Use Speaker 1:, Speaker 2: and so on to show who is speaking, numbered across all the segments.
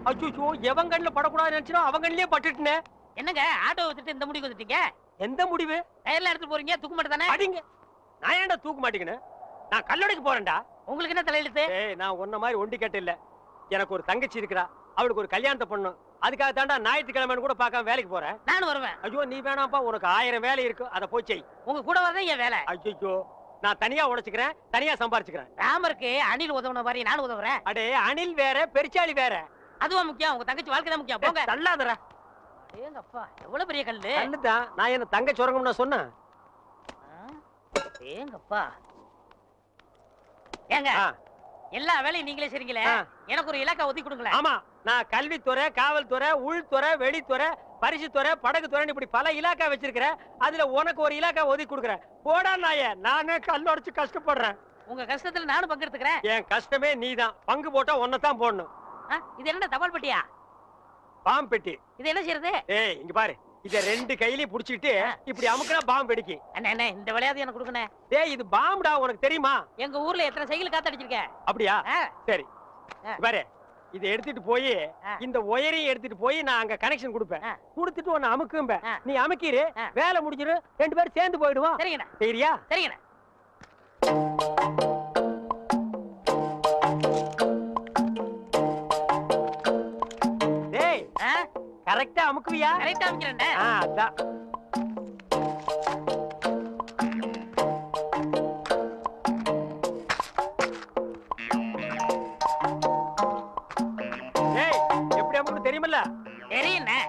Speaker 1: அச்சோ, எவன் கண்ணுல படக்கூடாது நினைச்சோ அவன் கண்ணிலே பட்டுட்டே.
Speaker 2: என்னங்க ஆட்டோ வச்சுட்டு இந்த முடிவுக்கு வந்துட்டீங்க?
Speaker 1: எந்த முடிவு?
Speaker 2: டயர்ல எடுத்து போறீங்க, தூக்க மாட்டே தானே?
Speaker 1: அடிங்க. நான் ஏன்டா தூக்க மாட்டேங்கன்னு? நான் கல்லடைக்கு போறேன்டா.
Speaker 2: உங்களுக்கு என்ன தலையெழுத்து?
Speaker 1: ஏய், நான் உன்ன மாதிரி ஒண்டி கேட்ட இல்ல. எனக்கு ஒரு தங்கச்சி இருக்கறா. அவளுக்கு ஒரு கல்யாணத்தை பண்ணணும். அதுக்காக தாண்டா ஞாயிற்றுக்கிழமைன்னு கூட பார்க்காம வேலைக்கு போறேன்.
Speaker 2: நானும் வருவேன்.
Speaker 1: ஐயோ, நீ வேணாம்ப்பா, உனக்கு 1000 வேலை இருக்கு. அத போய் செய்.
Speaker 2: உங்க கூட வரதே என் வேலை.
Speaker 1: ஐயோ, நான் தனியா உழைச்சுக்கிறேன், தனியா சம்பாரிச்சுக்கிறேன்.
Speaker 2: ராமருக்கு அணில் உதவுன மாதிரி நானும் உதவுறேன்.
Speaker 1: அடே, அணில் வேற, பெருச்சாளி வேற.
Speaker 2: அதுவா முக்கியம்? உங்க தங்கச்சி வாழ்க்கை தான் முக்கியம். போங்க.
Speaker 1: தள்ளாதடா.
Speaker 2: ஏங்கப்பா, எவ்வளவு பெரிய கல்லு.
Speaker 1: கல்லுதான். நான் என்ன தங்க சுரங்கம்னு சொன்னேன்?
Speaker 2: ஏங்கப்பா. ஏங்க, எல்லா வேலையும் நீங்களே செய்றீங்களே, எனக்கு ஒரு இலாக்கா ஒதுக்கி கொடுங்களேன்.
Speaker 1: ஆமா, நான் கல்வித்துறை, காவல்துறை, உள்துறை, வெளித்துறை, பரிசுத்துறை, படகுத்துறை, இப்படி பல இலாக்கா வச்சிருக்கிறேன். அதுல உனக்கு ஒரு இலாக்கா ஒதுக்கி கொடுக்குறேன். போடா நாயே, நானே கல் உடைச்சு கஷ்டப்படுறேன்.
Speaker 2: உங்க கஷ்டத்துல நானும் பங்கெடுத்துக்கிறேன்.
Speaker 1: என் கஷ்டமே நீதான். பங்கு போட்டா ஒன்னதான் போடணும்.
Speaker 2: இது என்ன தபால் பெட்டியா?
Speaker 1: பாம்பு பெட்டி.
Speaker 2: இது என்ன செய்யறது?
Speaker 1: ஏய், இங்க பாரு. இத 2 கையிலயும் புடிச்சிட்டு இப்படி அமுக்குனா பாம்பு வெடிக்கு.
Speaker 2: அண்ணே, இந்த விளையாட்டு எனக்கு கொடுக்கணே.
Speaker 1: டேய், இது பாம்புடா, உனக்கு தெரியுமா?
Speaker 2: எங்க ஊர்ல எத்தனை சைக்கிள் காத்தடிச்சிருக்கேன்.
Speaker 1: அப்படியா? சரி, பாரு. இத எடுத்துட்டு போய் இந்த ஒயரையும் எடுத்துட்டு போய் நான் அங்க கனெக்ஷன் கொடுப்பேன். கொடுத்துட்டு உன்னை அமுக்கும்ப. நீ அமுக்கிரு, வேலை முடிஞ்சிரு, 2 பேரும் சேர்ந்து போயிடுவோம்.
Speaker 2: சரிங்கண்ணா.
Speaker 1: சரியா?
Speaker 2: சரிங்கண்ணா.
Speaker 1: டேய், கரெக்ட்டா அமுக்குவியா?
Speaker 2: கரெக்ட்டா அமுக்குறேன்.
Speaker 1: அதான். டேய், எப்படி அமுக்கு தெரியுமில்ல?
Speaker 2: தெரியுண்ணே.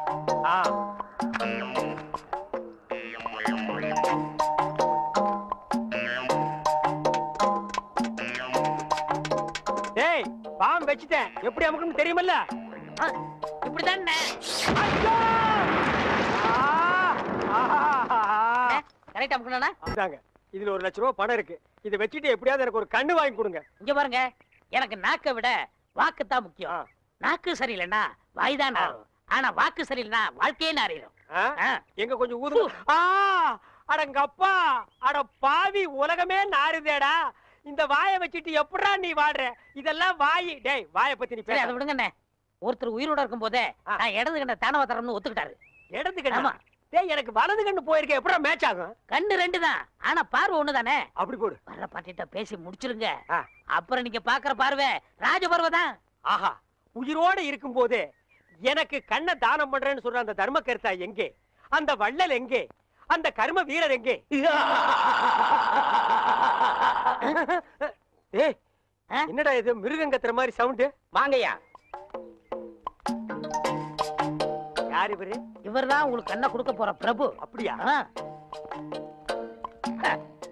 Speaker 1: டேய், பாம்பு வச்சிட்டேன். எப்படி அமுக்குன்னு தெரியுமில்ல?
Speaker 2: இப்படிதானே. கரெக்டா அமுக்குறேனா?
Speaker 1: அதாங்க. இதுல 1 லட்சம் ரூபாய் பணம் இருக்கு. இத வச்சிட்டு எப்படியாவது எனக்கு ஒரு கண்ணு வாங்கி கொடுங்க.
Speaker 2: இங்க பாருங்க, எனக்கு நாக்க விட வாக்கு தான் முக்கியம். நாக்கு சரியில்லைன்னா வாய்தான் நாரும். ஆனா வாக்கு சரியில்லைன்னா வாழ்க்கையே நாரிடும்.
Speaker 1: எங்க கொஞ்சம் ஊது. அடங்கப்பா, அட பாவி, உலகமே நாறுதேடா. இந்த வாயை வச்சிட்டு எப்படா நீ வாடுற? இதெல்லாம் வாய். டேய், வாயை பத்தி நீ பேச.
Speaker 2: அதை விடுங்கண்ணே. ஒருத்தர் உயிரோட இருக்கும் போதே நான் இடது கண்ண தானவ தரம்னு ஒத்துக்கிட்டாரு.
Speaker 1: இடது கண்ணா? டேய், எனக்கு வலது கண்ணு போயிருக்க. எப்படா மேட்ச் ஆகும்?
Speaker 2: கண்ணு 2 தான், ஆனா பார்வை 1 தானே.
Speaker 1: அப்படி போடு.
Speaker 2: வர்ற பாட்டிட்ட பேசி முடிச்சிருங்க. அப்புறம் நீங்க பாக்குற பார்வை ராஜ பார்வை தான்.
Speaker 1: ஆஹா, உயிரோட இருக்கும் போதே எனக்கு கண்ணை தானம் பண்றேன்னு சொல்ற அந்த தர்ம கர்த்தா எங்கே? அந்த வள்ளல் எங்கே? அந்த கர்ம வீரர் எங்கே? ஏய், என்னடா இது மிருகங்கத்துற மாதிரி சவுண்ட்?
Speaker 2: வாங்கய்யா.
Speaker 1: யார் இவரு?
Speaker 2: இவர்தான் உங்களுக்கு கண்ணை கொடுக்க போற பிரபு.
Speaker 1: அப்படியா?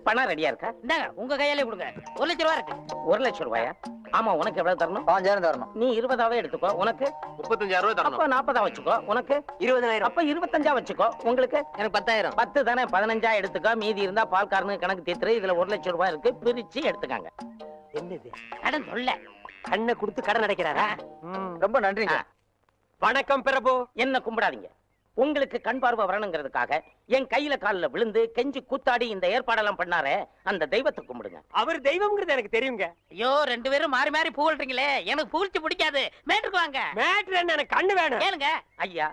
Speaker 2: பணம் ரெடியா இருக்கா? இந்தாங்க, உங்க கையாலே கொடுங்க. 1 லட்சம் ரூபாய் இருக்கு. 1 லட்சம் ரூபாயா? ஆமா, உனக்கு எவ்வளவு தரணும்? 5000 தரணும். நீ 20ஆவே எடுத்துக்கோ. உனக்கு
Speaker 3: 35000 ரூபாய் தரணும்.
Speaker 2: அப்ப 40ஆ வச்சுக்கோ. உனக்கு
Speaker 1: 20000.
Speaker 2: அப்ப 25ஆ வச்சுக்கோ. உங்களுக்கு எனக்கு 10000. 10 தானே, 15ஆ எடுத்துக்கோ. மீதி இருந்தா பால்காரனுக்கு கணக்கு தீத்துரு. இதுல 1 லட்சம் ரூபாய் இருக்கு, பிரிச்சு எடுத்துக்காங்க.
Speaker 1: என்னது?
Speaker 2: கடன் சொல்ல.
Speaker 1: கண்ணை கொடுத்து கடன் அடைக்கிறாரா?
Speaker 3: ரொம்ப நன்றிங்க.
Speaker 1: வணக்கம் பிரபு.
Speaker 2: என்ன கும்பிடாதீங்க. உங்களுக்கு கண் பார்வை வரணுங்கிறதுக்காக என் கையில காலில் விழுந்து கெஞ்சி கூத்தாடி இந்த ஏற்பாடெல்லாம் பண்ணாரே, அந்த தெய்வத்தை கும்பிடுங்க.
Speaker 1: அவர் தெய்வம்ங்கிறது எனக்கு தெரியுங்க.
Speaker 2: ஐயோ, 2 பேரும் மாறி மாறி புகழ்றீங்களே, எனக்கு புகழ்ச்சி பிடிக்காது. மேட்டுக்கு வாங்க.
Speaker 1: மேட்ரு என்ன? எனக்கு கண்ணு வேணும்.
Speaker 2: ஏனுங்க ஐயா,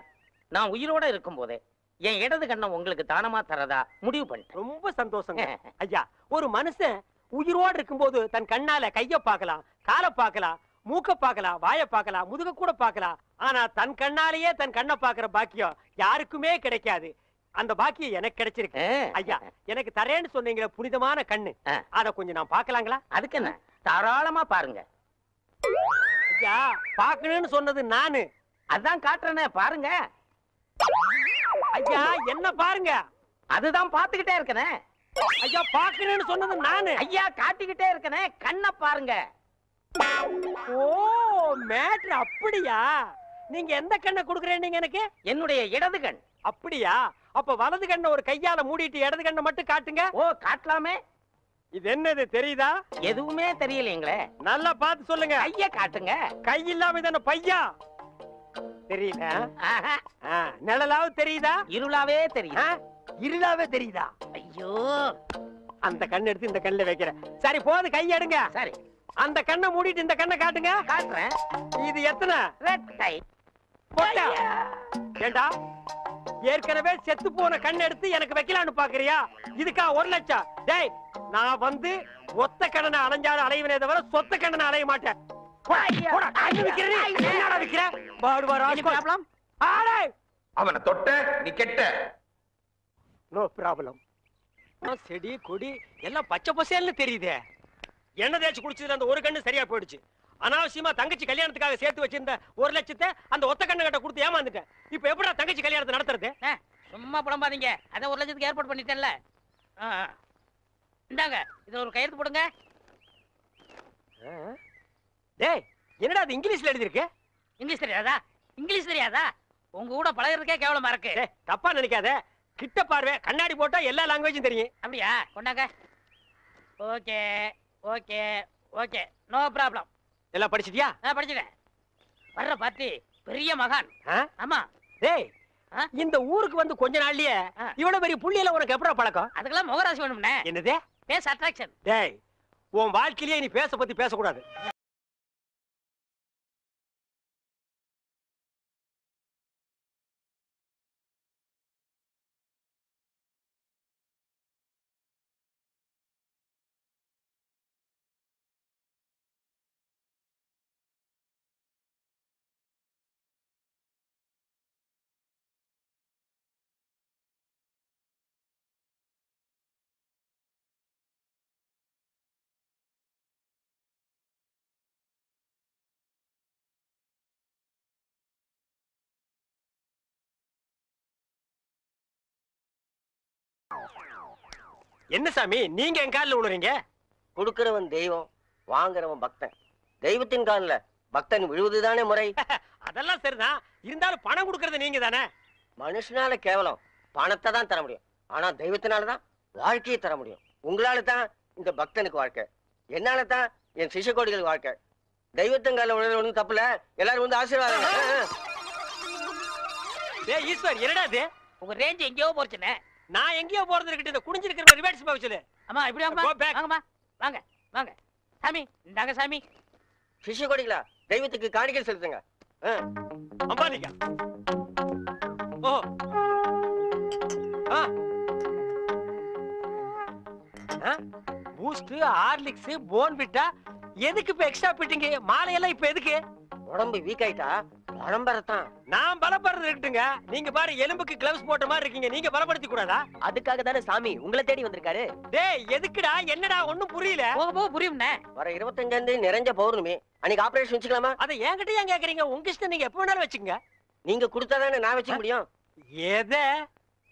Speaker 2: நான் உயிரோட இருக்கும் போதே என் இடது கண்ணை உங்களுக்கு தானமா தரதா முடிவு பண்ணிட்டேன்.
Speaker 1: ரொம்ப சந்தோஷங்க ஐயா. ஒரு மனுஷன் உயிரோட இருக்கும்போது தன் கண்ணால கைய பார்க்கலாம், காலை பார்க்கலாம், மூக்க பார்க்கலாம், வாய பார்க்கலாம், முதுக கூட பார்க்கலாம். ஆனா தன் கண்ணாலேயே தன் கண்ணை பார்க்கிற பாக்கியம் யாருக்குமே கிடைக்காது. அந்த பாக்கியம் எனக்கு கிடைச்சிருக்கு ஐயா. எனக்கு தரேன்னு சொன்னீங்களே புனிதமான கண்ணு, அத கொஞ்சம் நான் பார்க்கலாங்களா?
Speaker 2: அதுக்கு என்ன, தாராளமா பாருங்க
Speaker 1: ஐயா. பார்க்கணும்னு சொன்னது நானு,
Speaker 2: அதான் காட்டுறேனே, பாருங்க
Speaker 1: ஐயா. என்ன பாருங்க?
Speaker 2: அதுதான் பாத்துக்கிட்டே இருக்கனே
Speaker 1: ஐயா. பார்க்கணும்னு சொன்னது நானு
Speaker 2: ஐயா, காட்டிக்கிட்டே இருக்கனே, கண்ணை பாருங்க.
Speaker 1: ஓ, மேட்ரு அப்படியா? நீங்க எந்த கண்ணை கொடுக்குறேன்னு எனக்கு?
Speaker 2: என்னுடைய இடது கண்.
Speaker 1: அப்படியா? அப்ப வலது கண்ணை ஒரு கையால மூடிட்டு இடது கண்ணை மட்டும் காட்டுங்க.
Speaker 2: ஓ, காட்டலாமே.
Speaker 1: இது என்னது தெரியுதா?
Speaker 2: எதுவுமே தெரியலீங்களே.
Speaker 1: நல்லா பார்த்து சொல்லுங்க.
Speaker 2: கைய காட்டுங்க.
Speaker 1: கை இல்லாம தான பையா? தெரியல. நிழலாவது தெரியுதா?
Speaker 2: இருளாவே தெரியுதா?
Speaker 1: இருளாவே தெரியுதா?
Speaker 2: ஐயோ,
Speaker 1: அந்த கண்ணு எடுத்து இந்த கண்ணுல வைக்கிறேன். சரி, போது கை எடுங்க.
Speaker 2: சரி.
Speaker 1: அந்த கண்ணை மூடிட்டு இந்த கண்ணை காட்டுங்க.
Speaker 2: காட்டுறேன்.
Speaker 1: இது எத்தனை?
Speaker 2: ரெட்டை.
Speaker 1: பொட்டை. ஏண்டா ஏற்கனவே செத்து போன கண் எடுத்து எனக்கு வைக்கலான்னு பாக்குறியா? இதுக்கா 1 லட்சம்? டேய், நான் வந்து ஒத்த கண்ணனை அலைஞ்சாலும் அலைவனே தவிர சொத்த கண்ணனை அலைய மாட்டேன்.
Speaker 3: அவனை தொட்ட நீ கெட்ட.
Speaker 1: No problem. செடி கொடி எல்லாம் பச்சை பசேல்னு தெரியுதே. எண்ணெய் தேய்ச்சி குடிச்சதுல அந்த ஒரு கண்ணு சரியா போயிடுச்சு. அனாவசியமா தங்கச்சி கல்யாணத்துக்காக சேர்த்து வச்சிருந்த 1 லட்சத்தை அந்த ஒத்த கண்ணு கிட்ட கொடுத்து ஏமாந்துட்டேன். இப்ப எப்படா தங்கச்சி கல்யாணத்தை நடத்துறது?
Speaker 2: சும்மா புலம்பாதீங்க. அத 1 லட்சத்துக்கு ஏற்பாடு பண்ணிட்டேன்ல. இந்தாங்க, இது ஒரு கையெழுத்து போடுங்க.
Speaker 1: டேய், என்னடா அது இங்கிலீஷ்ல எழுதி இருக்கு?
Speaker 2: இங்கிலீஷ் தெரியாதா? இங்கிலீஷ் தெரியாதா? உங்க கூட பழகிறதுக்கே கேவலமா இருக்கு.
Speaker 1: டேய், தப்பா நினைக்காத. கிட்ட பார்வை, கண்ணாடி போட்டா எல்லா லாங்குவேஜும் தெரியும்.
Speaker 2: அப்படியா? கொண்டாங்க. Okay okay okay, no problem.
Speaker 1: எல்லாம் படிச்சிட்டியா?
Speaker 2: படிச்சுட்டேன். வர்ற பார்ட்டி பெரிய மகான். ஆமா.
Speaker 1: டேய், இந்த ஊருக்கு வந்து கொஞ்ச நாள்லயே இவ்வளவு பெரிய புள்ளியில உனக்கு எப்படா பழக்கம்?
Speaker 2: அதுக்கெல்லாம் முகராசி வேணும்னே.
Speaker 1: என்னது?
Speaker 2: Face attraction.
Speaker 1: டேய், உன் வாழ்க்கையிலேயே நீ பேச பத்தி பேசக்கூடாது. என்ன சாமி நீங்க என் காலில் விழுறீங்க?
Speaker 4: கொடுக்கிறவன் தெய்வம், வாங்குறவன் பக்தன். தெய்வத்தின் காலில் பக்தன் விழுவதுதானே முறை.
Speaker 1: அதெல்லாம் சரிதான். இருந்தாலும் பணம் கொடுக்கறது நீங்க தானே.
Speaker 4: மனுஷனால கேவலம் பணத்தை தான் தர முடியும். ஆனா தெய்வத்தினாலதான் வாழ்க்கையை தர முடியும். உங்களால தான் இந்த பக்தனுக்கு வாழ்க்கை, என்னால தான் என் சிஷ்யகோடிகளுக்கு வாழ்க்கை. தெய்வத்தின் காலில் விழுறது ஒண்ணும் தப்புல. எல்லாரும் வந்து ஆசீர்வாதம்.
Speaker 1: டேய் ஈஸ்வர், என்னடா இது?
Speaker 2: உங்க ரேஞ்ச் எங்கேயோ போச்சுனே.
Speaker 1: நான் எங்கேயோ போறது இருக்கட்டும், இந்த குடிஞ்சிருக்கிற ரிவர்ஸ் போக சொல்லு.
Speaker 2: அம்மா இப்படி வாங்கம்மா. வாங்க வாங்க சாமி. இந்தாங்க சாமி.
Speaker 4: சிஷ்யகோடிகளா, தெய்வத்துக்கு காணிக்கை செலுத்துங்க.
Speaker 1: அம்பானிக்கா. ஓ பூஸ்ட், ஹார்லிக்ஸ், போன்விட்டா எதுக்கு இப்ப எக்ஸ்ட்ரா பிட்டிங்க? மாலையெல்லாம் இப்ப எதுக்கு?
Speaker 4: உடம்பு வீக் ஆயிட்டா பலம்பரத்தான். நான்
Speaker 1: பலப்படுறது இருக்கட்டுங்க. நீங்க பாரு, எலும்புக்கு கிளவுஸ் போட்ட மாதிரி இருக்கீங்க. நீங்க பலப்படுத்தி கூடாதா?
Speaker 4: அதுக்காக தானே சாமி உங்களை தேடி வந்திருக்காரு.
Speaker 1: டேய், எதுக்குடா? என்னடா ஒண்ணும் புரியல.
Speaker 2: போக போக புரியும்ண்ணே.
Speaker 4: வர 25ஆம் தேதி நிறைஞ்ச பௌர்ணமி. அன்னைக்கு ஆபரேஷன் வச்சுக்கலாமா?
Speaker 1: அதை என்கிட்ட ஏன் கேக்குறீங்க? உங்க இஷ்டம், நீங்க எப்ப வேணாலும் வச்சுக்கங்க.
Speaker 4: நீங்க கொடுத்தாதானே நான் வச்சுக்க முடியும்.
Speaker 1: எதை?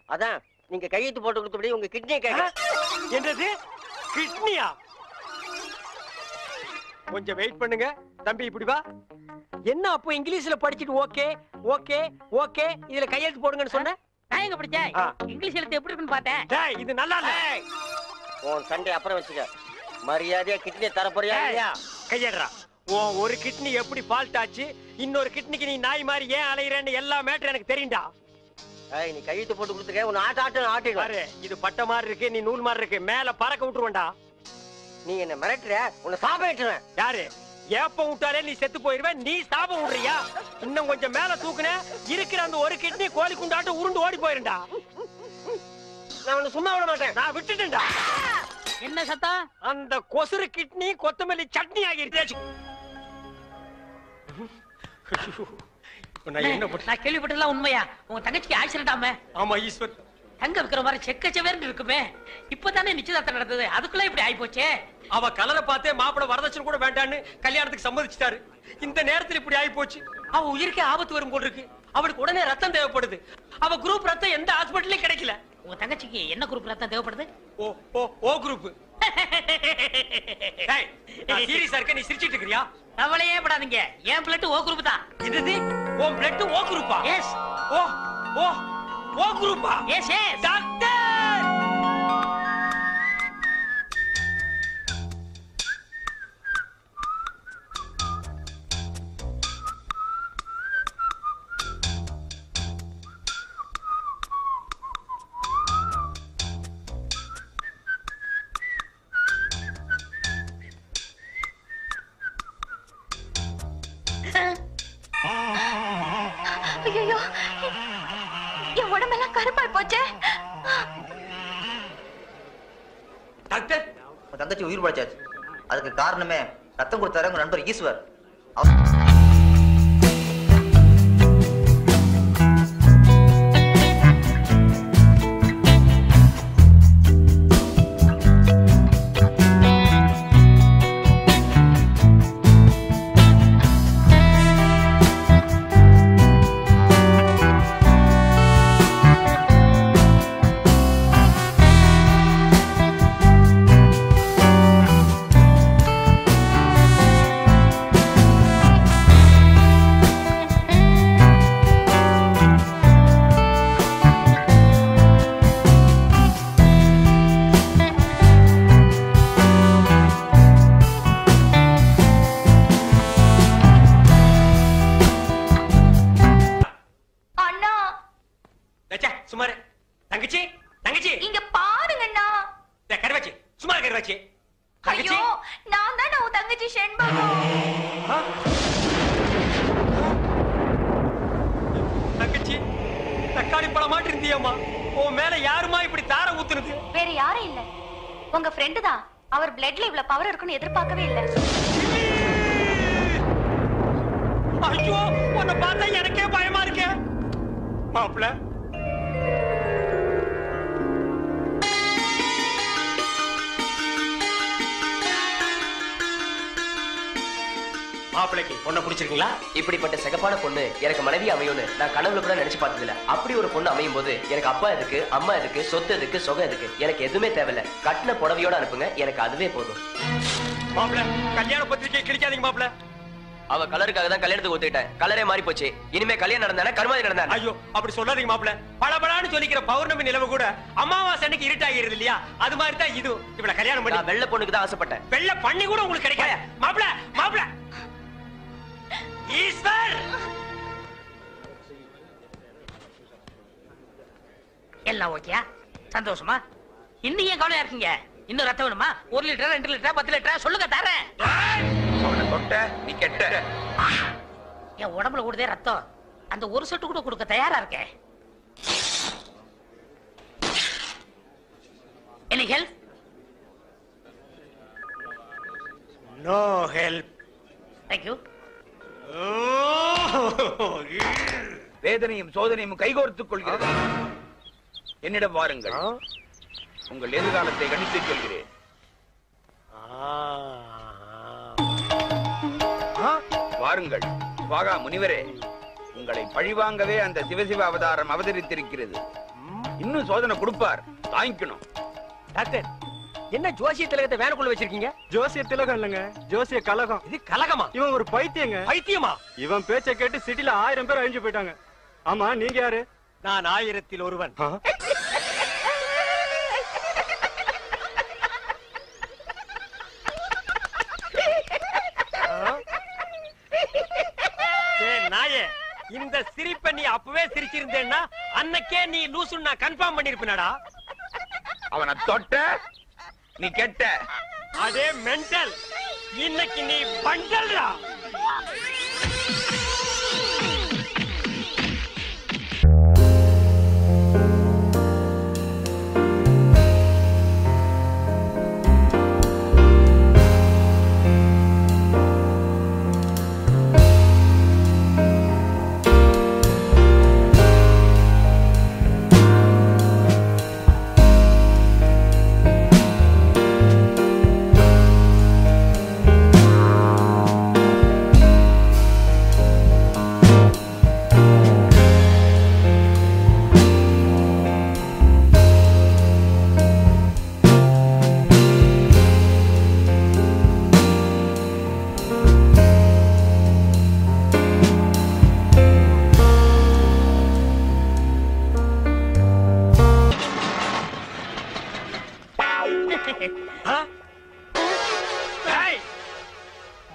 Speaker 4: அதான் நீங்க கையெழுத்து போட்டு கொடுத்தபடி உங்க கிட்னியை கேட்க.
Speaker 1: என்னது? கிட்னியா? கொஞ்சம் வெயிட் பண்ணுங்க தம்பி. இப்படி வா. என்ன அப்போ இங்கிலீஷ்ல படிச்சிட்டு ஓகே ஓகே ஓகே இதுல கையெழுத்து போடுங்கன்னு சொன்ன?
Speaker 2: நான் எங்க படிச்சேன்? இங்கிலீஷ் எழுத்து எப்படி இருக்குன்னு பார்த்தேன்.
Speaker 1: டேய், இது நல்லா இல்ல.
Speaker 4: உன் சண்டை அப்புறம் வச்சுக்க. மரியாதையா கிட்னியை தர போறியா இல்லையா?
Speaker 1: கையேடுறா. உன் ஒரு கிட்னி எப்படி ஃபால்ட் ஆச்சு, இன்னொரு கிட்னிக்கு நீ நாய் மாதிரி ஏன் அலையறேன்னு எல்லா மேட்டர் எனக்கு தெரியும்டா.
Speaker 4: ஏய், நீ கையெழுத்து போட்டு கொடுத்துக்க. உன் ஆட்டிடு.
Speaker 1: பாரு, இது பட்ட மாதிரி இருக்கு, நீ நூல் மாதிரி இருக்கு. மேல பறக்க விட்டுருவேன்டா.
Speaker 4: நீ என்ன மிரட்டுற? உன்னை சாபம் விட்டுருவேன்.
Speaker 1: யாரு? ஏப்பம் விட்டாலே நீ செத்து போயிருவேன். நீ சாபம் விடுறியா? இன்னும் கொஞ்சம் மேல தூக்குன இருக்கிற அந்த ஒரு கிட்னி கோழி குண்டாட்டு உருண்டு ஓடி போயிருண்டா.
Speaker 4: நான் உன்னை சும்மா விட மாட்டேன்.
Speaker 1: நான் விட்டுட்டேன்டா.
Speaker 2: என்ன சத்தம்?
Speaker 1: அந்த கொசுறு கிட்னி கொத்தமல்லி சட்னி ஆகிருச்சு.
Speaker 2: நான் கேள்விப்பட்டதெல்லாம் உண்மையா? உங்க தங்கச்சிக்கு ஆக்சிடென்ட்.
Speaker 1: ஆமா ஈஸ்வர்.
Speaker 2: தங்க விக்கிற மாதிரி செக்கச்சவேர்னு இருக்குமே. இப்பதானே நிச்சயதார்த்தம் நடந்தது, அதுக்குள்ள இப்படி ஆயி போச்சே.
Speaker 1: அவ கலரை பார்த்தே மாப்பிள வரதட்சணை கூட வேண்டான்னு கல்யாணத்துக்கு சம்மதிச்சிட்டாரு. இந்த நேரத்தில் இப்படி ஆயி போச்சு. அவ உயிருக்கே ஆபத்து வரும் போல் இருக்கு. அவளுக்கு உடனே ரத்தம் தேவைப்படுது. அவ குரூப் ரத்தம் எந்த ஹாஸ்பிட்டலையும் கிடைக்கல.
Speaker 2: உங்க தங்கச்சிக்கு என்ன குரூப் ரத்தம் தேவைப்படுது?
Speaker 1: ஓ ஓ ஓ குரூப். டேய், நான் சீரியஸா இருக்க, நீ சிரிச்சிட்டு இருக்கறியா?
Speaker 2: கவலையே படாதீங்க, என் பிளட் ஓ குரூப் தான்.
Speaker 1: இது உன் பிளட் ஓ குரூப்பா?
Speaker 2: எஸ்.
Speaker 1: ஓ ஓ ஓ குரூப்பா?
Speaker 2: S S.
Speaker 1: டாக்டர்,
Speaker 5: ஐயோ, என் உடம்பெல்லாம் கருப்பாய் போச்சே.
Speaker 1: டாக்டர்,
Speaker 6: தங்கச்சி உயிர் பழைச்சாச்சு. அதுக்கு காரணமே ரத்தம் கொடுத்தாரு உங்க நண்பர் ஈஸ்வர்.
Speaker 1: தங்கச்சி, தங்கச்சி
Speaker 5: இங்க பாருங்கண்ணா.
Speaker 1: கருவாச்சி, சும்மா கருவாச்சி.
Speaker 5: ஐயோ, நான் தான் உன் தங்கச்சி செண்பகம்.
Speaker 1: தங்கச்சி, தக்காளி பழம் மாட்டு இருந்தியம்மா. உன் மேல யாருமா இப்படி தார ஊத்துனது?
Speaker 5: வேற யாரும் இல்ல, உங்க ஃப்ரெண்டு தான். அவர் பிளட்ல இவ்வளவு பவர் இருக்குன்னு எதிர்பார்க்கவே இல்ல.
Speaker 1: ஐயோ, உன்னை பார்த்தா எனக்கே பயமா இருக்கு. மாப்பிள்ள, மாப்பிளைக்கு பொண்ணை பிடிச்சிருக்கீங்களா?
Speaker 7: இப்படிப்பட்ட சிகப்பான பொண்ணு எனக்கு மனைவி அமையும்னு நான் கனவுல கூட நினைச்சு பார்த்தது இல்ல. அப்படி ஒரு பொண்ணு அமையும் போது எனக்கு அப்பா எதுக்கு, அம்மா எதுக்கு, சொத்து எதுக்கு, சொகம் எதுக்கு, எனக்கு எதுவுமே தேவையில்ல. கட்டின புடவையோட அனுப்புங்க, எனக்கு அதுவே போதும்.
Speaker 1: மாப்பிள்ள, கல்யாண பத்திரிக்கை கிழிக்காதீங்க மாப்பிள்ள.
Speaker 7: அவ கலருக்காக தான் கல்யாணத்துக்கு ஒத்துக்கிட்டேன். கலரே மாறி போச்சு. இனிமே கல்யாணம் நடந்தானே கருமாதி நடந்தா.
Speaker 1: ஐயோ, அப்படி சொல்லாதீங்க மாப்பிள்ள. பளபளன்னு சொல்லிக்கிற பௌர்ணமி நிலவு கூட அமாவாசை அன்னைக்கு இருட்டாகிறது இல்லையா? அது மாதிரி தான் இது. இவளை கல்யாணம் பண்ணி
Speaker 7: வெள்ளை பொண்ணுக்கு தான் ஆசைப்பட்டேன்.
Speaker 1: வெள்ளை பண்ணி கூட உங்களுக்கு கிடைக்காத மாப்பிள்ள. மாப்பிள்ள ஈஸ்வர்,
Speaker 2: எல்லாம் ஓகேயா? சந்தோஷமா? இன்னும் ஏன் கவலையா இருக்கீங்க? இன்னும் ரத்தம் வேணுமா? 1 லிட்டர், 2 லிட்டர், 10 லிட்டர் சொல்லுங்க, தரேன்.
Speaker 3: அவனை தொட்ட நீ கெட்ட.
Speaker 2: என் உடம்புல ஓடுதே ரத்தம், அந்த ஒரு சொட்டு கூட கொடுக்க தயாரா இருக்கேன். Any help?
Speaker 1: No help.
Speaker 2: Thank you.
Speaker 3: வேதனையும் சோதனையும் கைகோர்த்துக் கொள்கிறது. என்னிடம் வாருங்கள், உங்கள் எதிர்காலத்தை கணித்துச் சொல்கிறேன். வாருங்கள் வாகா முனிவரே, உங்களை பழிவாங்கவே அந்த சிவசிவ அவதாரம் அவதரித்திருக்கிறது. இன்னும் சோதனை கொடுப்பார், தாங்கிக்கணும்.
Speaker 1: டாக்டர், என்ன ஜோசிய திலகத்தை வேனுக்குள்ள வச்சிருக்கீங்க?
Speaker 8: ஜோசிய திலகம் இல்லங்க, ஜோசிய கலகம்.
Speaker 1: இது கலகமா?
Speaker 8: இவன் ஒரு பைத்தியங்க.
Speaker 1: பைத்தியமா?
Speaker 8: இவன் பேச்சை கேட்டு சிட்டில 1000 பேர் அழிஞ்சு போயிட்டாங்க. ஆமா, நீங்க யாரு?
Speaker 1: நான் 1000ல் ஒருவன். நாயே, இந்த சிரிப்பை நீ அப்பவே சிரிச்சிருந்தேன்னா அன்னைக்கே நீ லூசுன்னு நான் கன்ஃபார்ம் பண்ணிருப்பேனடா.
Speaker 3: அவனை தொட்ட நீ கெட்ட.
Speaker 1: அதே மென்டல், இன்னைக்கு நீ பண்டல்டா.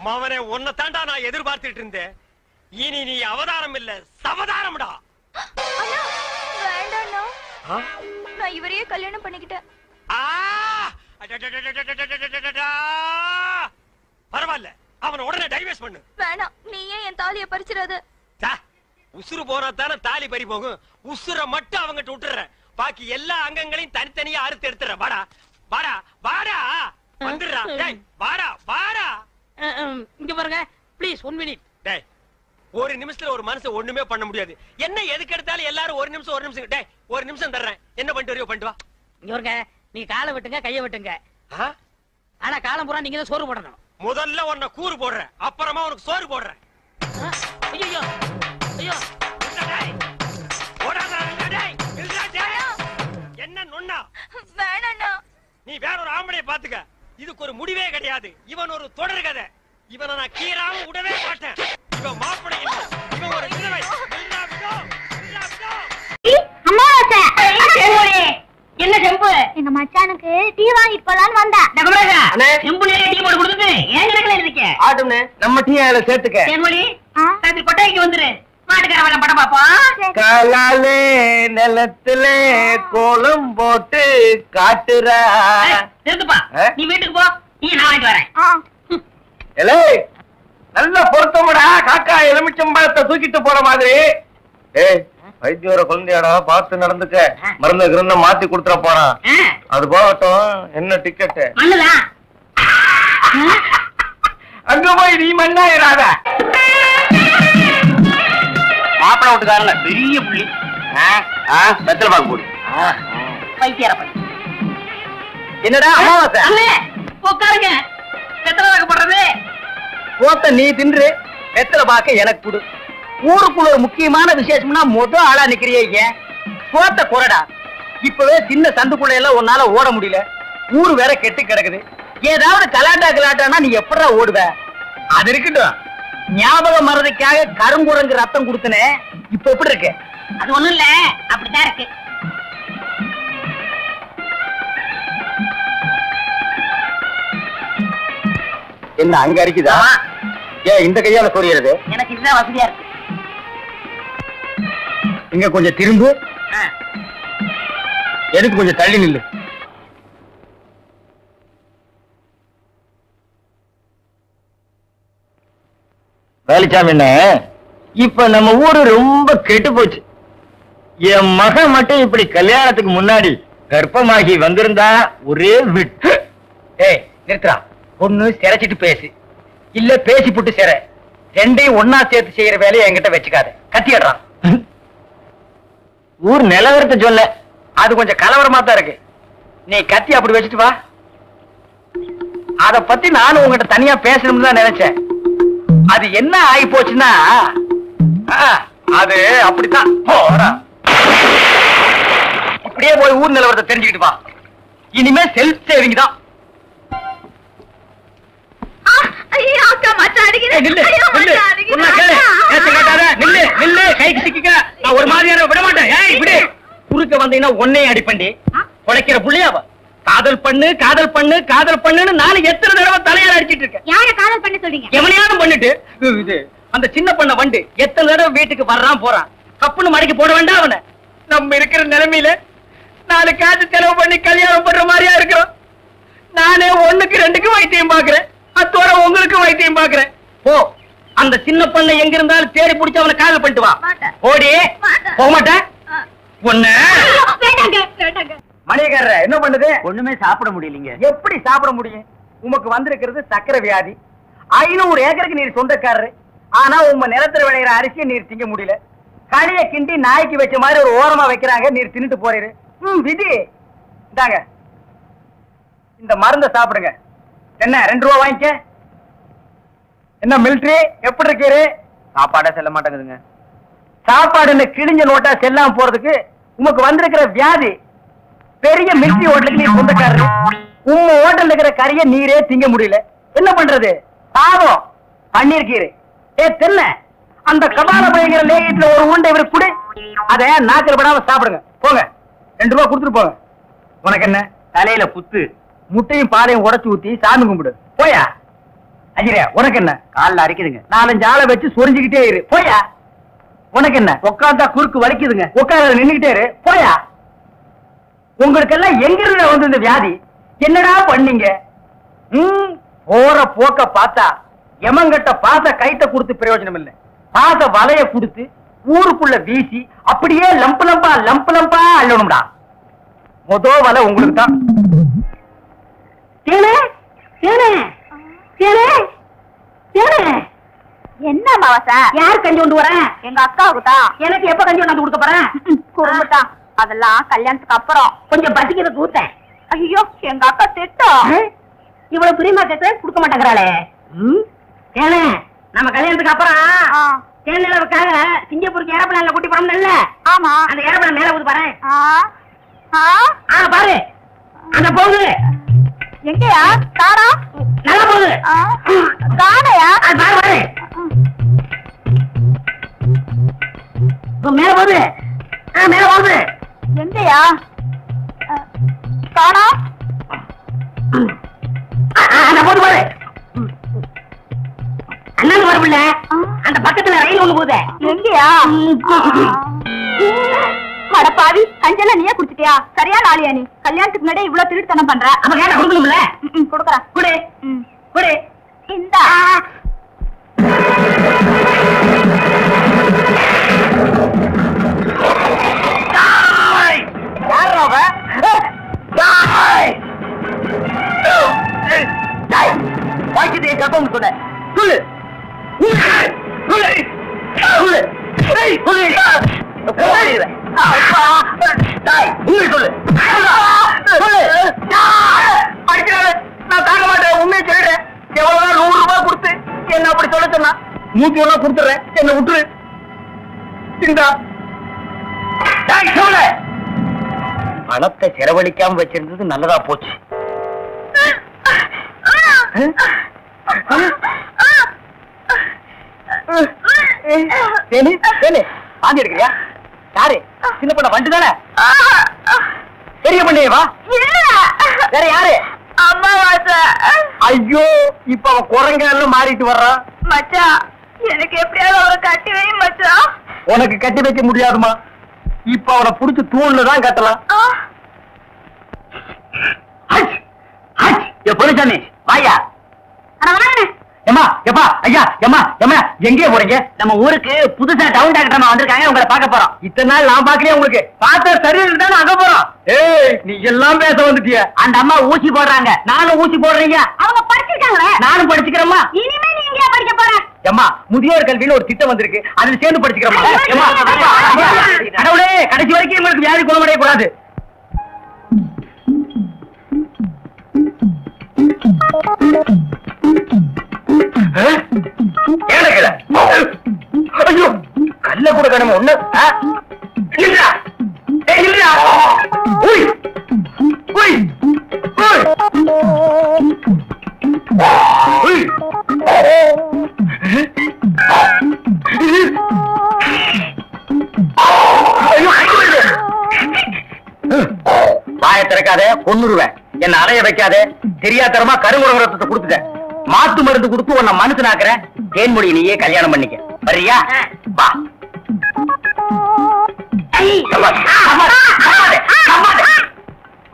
Speaker 1: மவனே, உன்னை தாண்டா நான் எதிர்பார்த்துட்டு இருந்தேன். இனி நீ அவதாரம் இல்ல, சவதாரம்டா.
Speaker 5: வேண்டாண்ணா, நான் இவரையே கல்யாணம் பண்ணிக்கிட்டேன்.
Speaker 1: பரவாயில்ல, அவனை உடனே டைவர்ஸ் பண்ணு.
Speaker 5: வேணாம், நீ ஏன் என் தாலியை பறிச்சிடாத.
Speaker 1: உசுறு போனா தானே தாலி பறி போகும். உசுரை மட்டும் அவங்கிட்ட விட்டுறேன், பாக்கி எல்லா அங்கங்களையும் தனித்தனியா அறுத்து எடுத்துறேன். வாடா வாடா வாடா வந்துடுறா. டேய் வாடா வாடா.
Speaker 2: இங்க பாருங்க ப்ளீஸ் 1 மினிட்.
Speaker 1: டேய் ஒரு நிமிஷத்துல ஒரு மனுஷன் ஒண்ணுமே பண்ண முடியாது. என்ன எதுக்கு எடுத்தாலும் எல்லாரும் ஒரு நிமிஷம். டேய் ஒரு நிமிஷம் தர்றேன், என்ன பண்ணிட்டு வரையோ பண்ணிட்டு வா. இங்க
Speaker 2: வருங்க, நீ காலை வெட்டுங்க கையை வெட்டுங்க. ஆனா காலம் பூரா நீங்க தான் சோறு போடணும்.
Speaker 1: முதல்ல உன்னை கூறு போடுறேன், அப்புறமா உனக்கு சோறு போடுறேன்.
Speaker 2: ஐயோ ஐயோ
Speaker 1: என்ன நொண்ணா?
Speaker 5: வேணாண்ணா.
Speaker 1: நீ வேற ஒரு ஆம்பளைய பாத்துக்க. இதுக்கு ஒரு முடிவே கிடையாது. இவன் ஒரு தொடர் கதை. இவனை நான் கீராம விடவே மாட்டேன். இவன் மாப்பிள்ளை இல்ல, இவன் ஒரு விதவை.
Speaker 2: என்ன செம்பு?
Speaker 5: எங்க மச்சானுக்கு டீ வாங்கிட்டு போலான்னு வந்தா.
Speaker 2: செம்புல டீ போட்டு கொடுத்துட்டு ஏன் கணக்குல இருக்கீங்க?
Speaker 4: ஆட்டும்னே, நம்ம டீ அதுல சேர்த்துக்க.
Speaker 2: தேன்மொழி ராத்திரி கொட்டைக்கு வந்துரு, மாட்டுக்கார வேலை படம் பாப்போம்.
Speaker 4: காலாலே நிலத்துல கோலம் போட்டு காட்டுறா.
Speaker 2: இருக்குப்பா, நீ வீட்டுக்கு போ, நீ நான் வாங்கிட்டு வரேன்.
Speaker 4: நல்ல பொருத்தமுடா, காக்கா எலுமிச்சம்பழத்தை தூக்கிட்டு போற மாதிரி. ஏய் வைத்தியோர குழந்தையாடா, பார்த்து நடந்துக்க. மருந்து கிருந்த மாத்தி கொடுத்துட போறான். அது போகட்டும், என்ன டிக்கெட்? அங்க போய் நீ மண்ணாயிராத. மாப்பிள விட்டுக்காரல பெரிய புள்ளி. வெத்தலை பாக்கு போடு.
Speaker 2: வைத்தியர பண்ணி
Speaker 4: என்னடா அமாவாசை?
Speaker 2: உட்காருங்க. வெத்தலை பாக்கு போடுறது
Speaker 4: போத்த நீ தின்று, வெத்தலை பாக்க எனக்கு கொடு. ஊருக்குள்ள ஒரு முக்கியமான விசேஷம்னா முதல் ஆளா நிக்கிறியே, போத்த குறடா. இப்பவே சின்ன சந்துக்குள்ள எல்லாம் உன்னால ஓட முடியல. ஊரு வேற கெட்டு கிடக்குது. ஏதாவது கலாட்டானா நீ எப்படா ஓடுவ? அது இருக்கட்டும், ஞாபக மறதிக்காக கருங்குரங்கு ரத்தம் கொடுத்தனே, இப்ப எப்படி இருக்கு?
Speaker 2: அது ஒண்ணும் இல்ல, அப்படித்தான் இருக்கு.
Speaker 4: என்ன அங்க அரிக்குதா? ஏன் இந்த கையால சொரியறது?
Speaker 2: எனக்கு இதுதான் வசதியா இருக்கு.
Speaker 4: இங்க கொஞ்சம் திரும்பு, எனக்கு கொஞ்சம் தள்ளி நில்லு. வேலுச்சாமி என்ன, இப்ப நம்ம ஊரு ரொம்ப கெட்டு போச்சு. என் மகன் மட்டும் இப்படி கல்யாணத்துக்கு முன்னாடி கர்ப்பமாகி வந்திருந்தா ஒரே விட்டு. ஏய் நிறுத்துறா, ஒண்ணு சிரைச்சிட்டு பேசு, இல்ல பேசி புட்டு சிற. ரெண்டையும் ஒன்னா சேர்த்து செய்யற வேலையை என்கிட்ட வச்சுக்காத, கத்திடுறான். ஊர் நிலவரத்தை சொல்ல, அது கொஞ்சம் கலவரமா தான் இருக்கு. நீ கத்தி அப்படி வச்சுட்டு வா. அத பத்தி நானும் உங்ககிட்ட தனியா பேசணும்னு தான் நினைச்சேன். அது என்ன ஆகி போச்சுன்னா, அது அப்படித்தான். இப்படியே போய் ஊர் நிலவரத்தை தெரிஞ்சுக்கிட்டு வா. இனிமே செல்ஃப் சேவிங் தான். ஒரு மாதிரியான விட மாட்டேன். குறுக்க வந்தீங்கன்னா ஒன்னே அடிப்பண்டி உழைக்கிற புள்ளியாவ. காதல் பண்ணு காதல் பண்ணு காதல் பண்ணுன்னு நானும் எத்தனை தடவை தலையால அடிச்சிட்டு இருக்கேன்.
Speaker 5: யார காதல் பண்ண சொல்றீங்க?
Speaker 4: எவனையாலும் பண்ணிட்டு இது அந்த சின்ன பண்ண வண்டு எத்தனை தடவை வீட்டுக்கு வர்றான் போறான். கப்புன்னு மடக்கி போட வேண்டாம் அவனை. நம்ம இருக்கிற நிலைமையில 4 காசு செலவு பண்ணி கல்யாணம் பண்ற மாதிரியா இருக்கிறோம். நானே 1க்கு 2க்கு வைத்தியம் பாக்குறேன், அத்தோட உங்களுக்கு வைத்தியம் பாக்குறேன். போ, அந்த சின்ன பண்ண எங்க இருந்தாலும் தேடி பிடிச்சு அவனை காதல் பண்ணிட்டு வா. ஓடி போக மாட்டேன். ஒண்ணு மணியக்காரர என்ன பண்ணுது? ஒண்ணுமே சாப்பிட முடியலீங்க. எப்படி சாப்பிட முடியும்? உமக்கு வந்திருக்கிறது சக்கரை வியாதி. 500 ஏக்கருக்கு நீர் சொந்தக்காரரு. ஆனா உங்க நிலத்துல விளையிற அரிசியை நீர் திங்க முடியல. களிய கிண்டி நாய்க்கு வச்ச மாதிரி ஒரு ஓரமா வைக்கிறாங்க, நீர் தின்னுட்டு போறீரு. விதி இந்தாங்க, இந்த மருந்த சாப்பிடுங்க. என்ன 2 ரூபா வாங்கிக்க. என்ன மிலிட்டரி எப்படி இருக்கீரு? சாப்பாடே செல்ல மாட்டேங்குதுங்க. சாப்பாடு கிழிஞ்ச நோட்டா செல்லாம போறதுக்கு உமக்கு வந்திருக்கிற வியாதி. பெரிய மிலிட்டரி ஹோட்டலுக்கு நீர் சொந்தக்காரரு. உங்க ஹோட்டல் இருக்கிற கறிய நீரே திங்க முடியல. என்ன பண்றது? பாவம் பண்ணிருக்கீரு. தென்ன அந்த கபால பயங்கர லேகியத்துல ஒரு உண்டை இவருக்கு கொடு. அத நாக்கில் படாம சாப்பிடுங்க. போங்க, 2 ரூபா கொடுத்துட்டு போங்க. உனக்கு என்ன தலையில புத்து? முட்டையும் பாலையும் உடைச்சு ஊத்தி சாமி கும்பிடு. போயா அஜிரே, உனக்கு என்ன காலில் அரைக்குதுங்க. 4-5 ஆளை வச்சு சொரிஞ்சுக்கிட்டே இரு. போயா. உனக்கு என்ன உட்காந்தா குறுக்கு வலிக்குதுங்க. உட்கார நின்னுகிட்டே இரு. போயா. உங்களுக்கு எல்லாம் எங்க இருந்து வந்து இந்த வியாதி? என்னடா பண்ணீங்க? போற போக்க பார்த்தா எமங்கட்ட பாச கைட்ட கொடுத்து பிரயோஜனம் இல்லை. பாச வலைய கொடுத்து
Speaker 2: ஊருக்குள்ள வீசி அப்படியே லம்பு லம்பா அள்ளணும்டா. மொத வலை உங்களுக்கு தான்.
Speaker 5: என்ன மாவசா?
Speaker 2: யார் கஞ்சி கொண்டு வரேன்?
Speaker 5: எங்க அக்காவுக்கு தான்.
Speaker 2: எனக்கு எப்ப கஞ்சி கொண்டாந்து கொடுக்க போறேன்?
Speaker 5: குடும்பத்தான். அதெல்லாம் கல்யாணத்துக்கு அப்புறம்.
Speaker 2: கொஞ்சம் பசிக்கிறது கூத்தேன்.
Speaker 5: ஐயோ, எங்க அக்கா திட்டம்.
Speaker 2: இவ்வளவு பிரியமா கேட்க கொடுக்க மாட்டேங்கிறாளே. ஏனே நம்ம கல்யாணத்துக்கு அப்புறம் தேர்நிலவுக்காக சிங்கப்பூருக்கு ஏரோப்ளேன்ல கூட்டி போறோம்ல.
Speaker 5: ஆமா.
Speaker 2: அந்த ஏரோப்ளேன் மேல ஊது பாரு.
Speaker 5: பாரு,
Speaker 2: அந்த போகுது.
Speaker 5: எங்கயா? காணா?
Speaker 2: நல்லா போகுது.
Speaker 5: காணையா?
Speaker 2: பாரு பாரு. மேல போகுது. மேல போகுது.
Speaker 5: எங்கயா? காணா?
Speaker 2: அந்த போது பாரு. அண்ணன் வரவில்ல. அந்த பக்கத்துல ரயில் ஒண்ணு போகுது.
Speaker 5: எங்கயா? அடப்பாவி, கஞ்சல நீயே குடிச்சிட்டியா? சரியா நாளியா நீ? கல்யாணத்துக்கு முன்னாடி இவ்வளவு திருட்டுத்தனம் பண்ற.
Speaker 2: அப்ப கேட்ட கொடுக்கணும்ல.
Speaker 5: கொடுக்கறேன்.
Speaker 2: குடு குடு.
Speaker 5: இந்தா.
Speaker 2: யார் அவ? வாய்க்கிட்டே கப்பம் சொன்ன. சொல்லு சொல்லு சொல்லு நான் தாங்க மாட்டேன். உண்மையை சொல்லிடுறேன். எவ்வளவுதான் 100 ரூபாய் கொடுத்து என்ன அப்படி சொல்ல சொன்னா 100 ரூபாய் கொடுத்துறேன். என்ன விட்டுரு. பணத்தை செலவழிக்காம வச்சிருந்தது நல்லதா போச்சு. வாந்தி எடுக்கிறியா? யாரு? சின்ன பண்ண வண்டு தானே? பெரிய பண்ணியவா? வேற யாரு? ஐயோ, இப்ப அவன் குரங்கால மாறிட்டு வர்றான்.
Speaker 5: மச்சான், எனக்கு எப்படியாவது அவரை கட்டி வை மச்சான்.
Speaker 2: உனக்கு கட்டி வைக்க முடியாதுமா. இப்ப அவனை புடிச்சு தூண்ல தான் கட்டலாம். பொருச்சாமி வாயா. ஏமா எப்பா ஐயா ஏமா ஏமா எங்கே போறீங்க? நம்ம ஊருக்கு புதுசா டவுன் டாக்டர் வந்திருக்காங்க. உங்களை பார்க்க போறோம். இத்தனை நாள் நான் பாக்கலையே. உங்களுக்கு பார்த்தா சரியில்லை தான் அங்க போறோம். ஏய், நீ எல்லாம் பேச வந்துட்டிய. அந்த அம்மா ஊசி போடுறாங்க. நானும் ஊசி போடுறீங்க.
Speaker 5: அவங்க படிச்சிருக்காங்களே.
Speaker 2: நானும் படிச்சுக்கிறேம்மா.
Speaker 5: இனிமே நீ எங்கயா படிக்க போற?
Speaker 2: ஏமா முதியோர் கல்வின்னு ஒரு திட்டம் வந்திருக்கு. அதுல சேர்ந்து படிச்சுக்கிறோமா? கடவுளே, கடைசி வரைக்கும் உங்களுக்கு வியாதி குணமடைய கூடாது. ஐயோ, கல்ல கூட காணாம ஒண்ணு. வாய திறக்காத, கொன்னுருவேன். என்ன அறைய வைக்காத. தெரியாதரமா கருங்குரத்தை கொடுத்துட்டேன். மாத்து மருந்து கொடுத்து உன்னை மனுஷனாக்குறேன். தேன்மொழி நீயே கல்யாணம் பண்ணிக்க. வரியா? வா.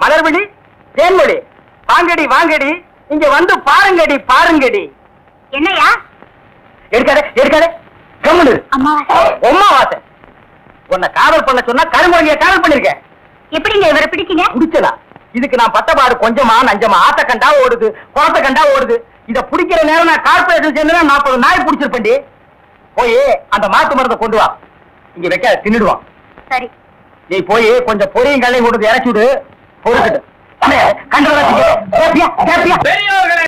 Speaker 2: மலர்விழி, தேன்மொழி, வாங்கடி வாங்கடி, இங்க வந்து பாருங்கடி பாருங்கடி.
Speaker 5: என்னையா?
Speaker 2: எடுக்காத எடுக்காத. கம்முனு. அம்மாவாசை. உன்னை காவல் பண்ண சொன்னா கருங்குரங்கிய காவல் பண்ணிருக்க.
Speaker 5: எப்படிங்க இவரை பிடிச்சீங்க?
Speaker 2: பிடிச்சதா? இதுக்கு நான் பட்டபாடு கொஞ்சமா நஞ்சமா. ஆத்த கண்டா ஓடுது, குளத்தை கண்டா ஓடுது. இத பிடிக்கிற நேரம் நான் கார்பரேஷன் சேர்ந்து 40 நாய் பிடிச்சிருப்பேன்டி. போய் அந்த மாட்டு மருந்தை கொண்டு வா. இங்க வைக்க தின்னுடுவான்.
Speaker 5: சரி.
Speaker 2: நீ போய் கொஞ்சம் பொரியும் கல்லையும் கொண்டு இறச்சி விடு. பொறுக்கிட்டு கண்டா